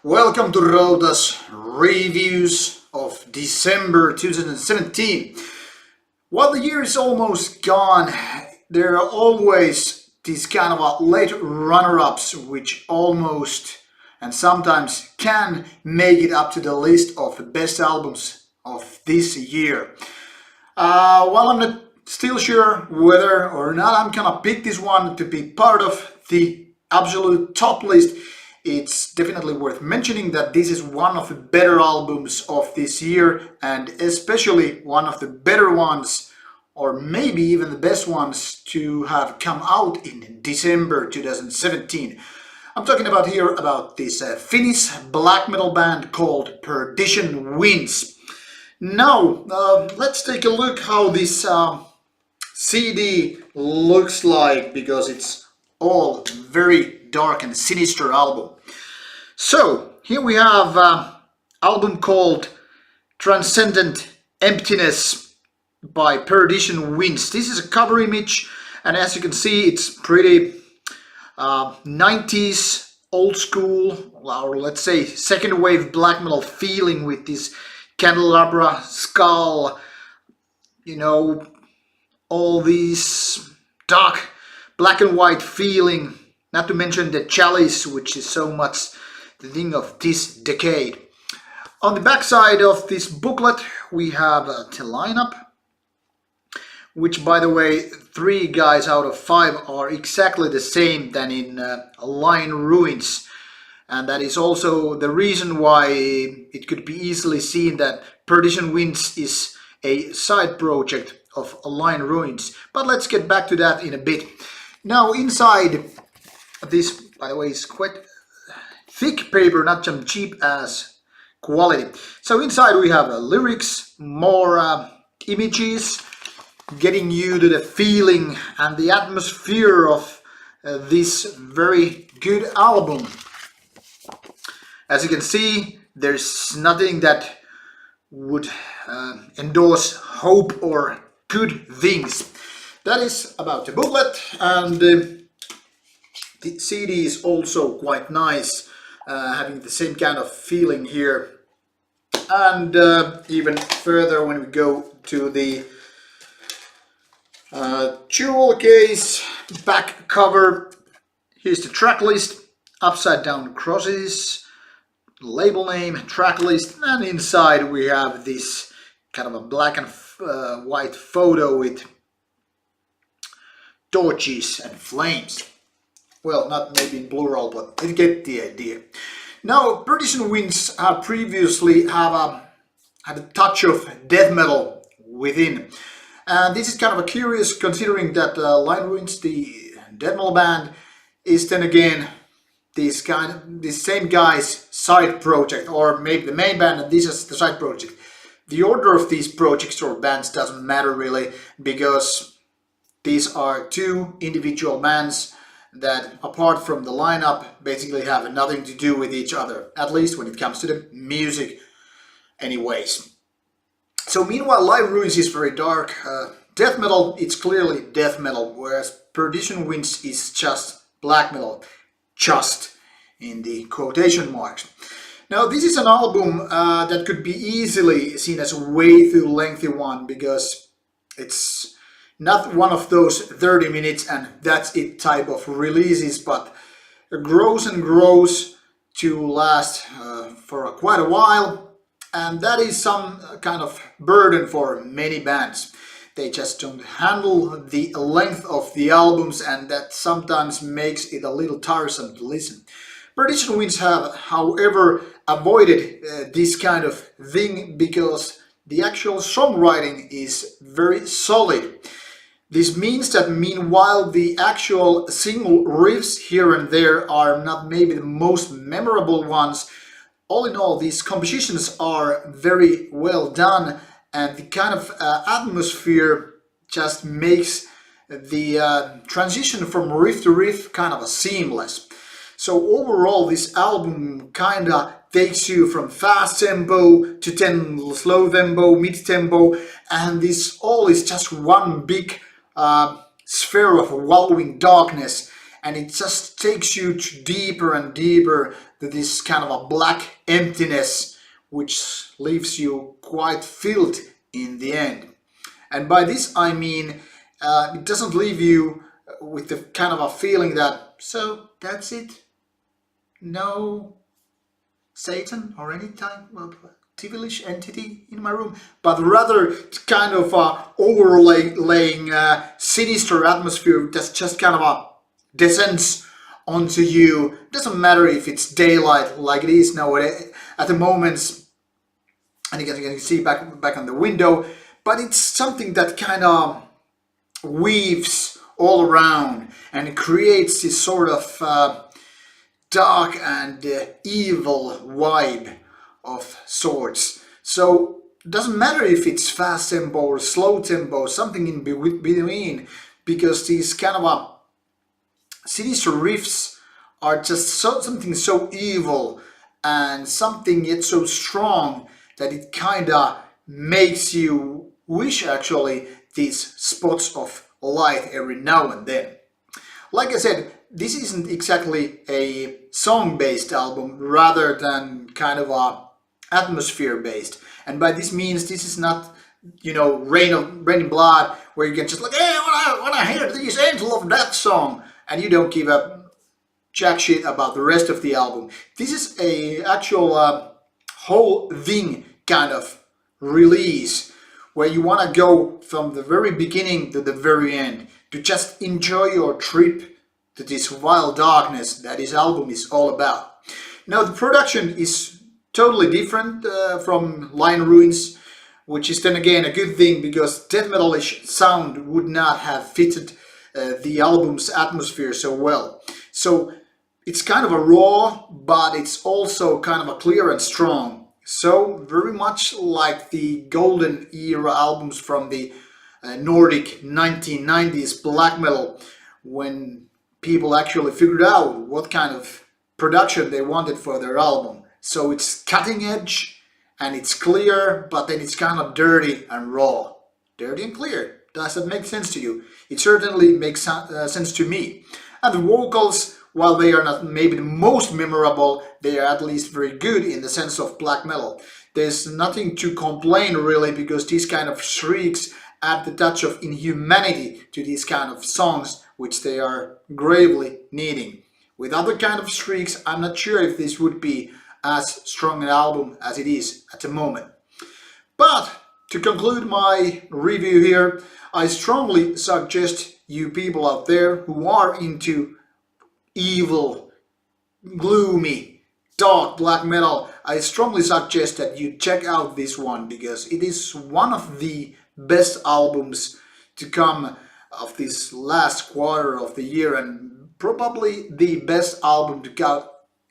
Welcome to Rauta's reviews of December 2017. While the year is almost gone, there are always these kind of late runner-ups which almost and sometimes can make it up to the list of the best albums of this year. While I'm not still sure whether or not I'm gonna pick this one to be part of the absolute top list, it's definitely worth mentioning that this is one of the better albums of this year, and especially one of the better ones, or maybe even the best ones, to have come out in December 2017. I'm talking about here about this Finnish black metal band called Perdition Winds. Now, let's take a look how this CD looks like, because it's all very dark and sinister album. So here we have an album called Transcendent Emptiness by Perdition Winds. This is a cover image, and as you can see, it's pretty 90s old school, or let's say second wave black metal feeling, with this candelabra skull, you know, all these dark black and white feeling, not to mention the chalice, which is so much the thing of this decade. On the back side of this booklet we have the lineup, which, by the way, 3 guys out of 5 are exactly the same than in Lion Ruins, and that is also the reason why it could be easily seen that Perdition Winds is a side project of Lion Ruins. But let's get back to that in a bit. Now, inside this, by the way, is quite thick paper, not some cheap ass quality. So inside we have lyrics, more images, getting you to the feeling and the atmosphere of this very good album. As you can see, there's nothing that would endorse hope or good things. That is about the booklet, and the CD is also quite nice, having the same kind of feeling here. And even further, when we go to the jewel case, back cover, here's the track list, upside down crosses, label name, track list, and inside we have this kind of a black and white photo with torches and flames. Well, not maybe in plural, but you get the idea. Now, Perdition Winds previously had a touch of death metal within. And this is kind of a curious, considering that Lion Ruins, the death metal band, is then again this same guy's side project, or maybe the main band and this is the side project. The order of these projects or bands doesn't matter really, because these are 2 individual bands that, apart from the lineup, basically have nothing to do with each other, at least when it comes to the music anyways. So meanwhile, Lion Ruins is very dark death metal. It's clearly death metal, whereas Perdition Winds is just black metal, just in the quotation marks. Now, this is an album that could be easily seen as a way too lengthy one, because it's not one of those 30 minutes and that's it type of releases, but it grows and grows to last for quite a while, and that is some kind of burden for many bands. They just don't handle the length of the albums, and that sometimes makes it a little tiresome to listen. Perdition Winds have, however, avoided this kind of thing, because the actual songwriting is very solid. This means that meanwhile the actual single riffs here and there are not maybe the most memorable ones, all in all these compositions are very well done, and the kind of atmosphere just makes the transition from riff to riff kind of seamless. So overall this album kind of takes you from fast tempo to slow tempo, mid tempo, and this all is just one big sphere of wallowing darkness, and it just takes you to deeper and deeper to this kind of a black emptiness, which leaves you quite filled in the end. And by this I mean it doesn't leave you with the kind of a feeling that, so that's it, no Satan or any type of devilish entity in my room, but rather kind of overlaying sinister atmosphere that's just kind of descends onto you. Doesn't matter if it's daylight like it is now at the moments, and you can see back on the window, but it's something that kind of weaves all around and it creates this sort of dark and evil vibe of sorts. So it doesn't matter if it's fast tempo or slow tempo, something in between, because these kind of sinister riffs are just something so evil and something yet so strong that it kind of makes you wish actually these spots of light every now and then. Like I said, this isn't exactly a song-based album rather than kind of a atmosphere-based. And by this means, this is not, you know, Rain in Blood, where you can just like, hey, when I hear this Angel of Death song, and you don't give a jack shit about the rest of the album. This is a actual whole thing kind of release, where you want to go from the very beginning to the very end, to just enjoy your trip to this wild darkness that this album is all about. Now the production is totally different from Lion Ruins, which is then again a good thing, because death metalish sound would not have fitted the album's atmosphere so well. So it's kind of a raw, but it's also kind of a clear and strong. So very much like the golden era albums from the Nordic 1990s black metal, when people actually figured out what kind of production they wanted for their album. So it's cutting edge and it's clear, but then it's kind of dirty and raw. Dirty and clear. Does that make sense to you? It certainly makes sense to me. And the vocals, while they are not maybe the most memorable, they are at least very good in the sense of black metal. There's nothing to complain really, because these kind of shrieks add the touch of inhumanity to these kind of songs, which they are gravely needing. With other kind of shrieks, I'm not sure if this would be as strong an album as it is at the moment. But to conclude my review here, I strongly suggest you people out there who are into evil, gloomy, dark black metal, I strongly suggest that you check out this one, because it is one of the best albums to come of this last quarter of the year, and probably the best album to come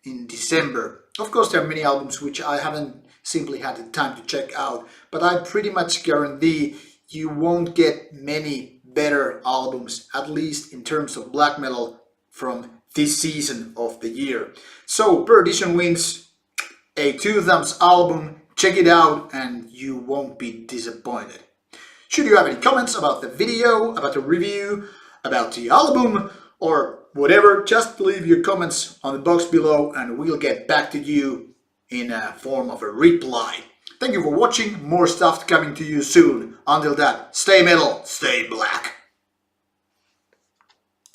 in December. Of course, there are many albums which I haven't simply had the time to check out, but I pretty much guarantee you won't get many better albums, at least in terms of black metal, from this season of the year. So Perdition Winds, a 2 thumbs album, check it out and you won't be disappointed. Should you have any comments about the video, about the review, about the album, or whatever, just leave your comments on the box below and we'll get back to you in a form of a reply. Thank you for watching, more stuff coming to you soon. Until that, stay metal, stay black.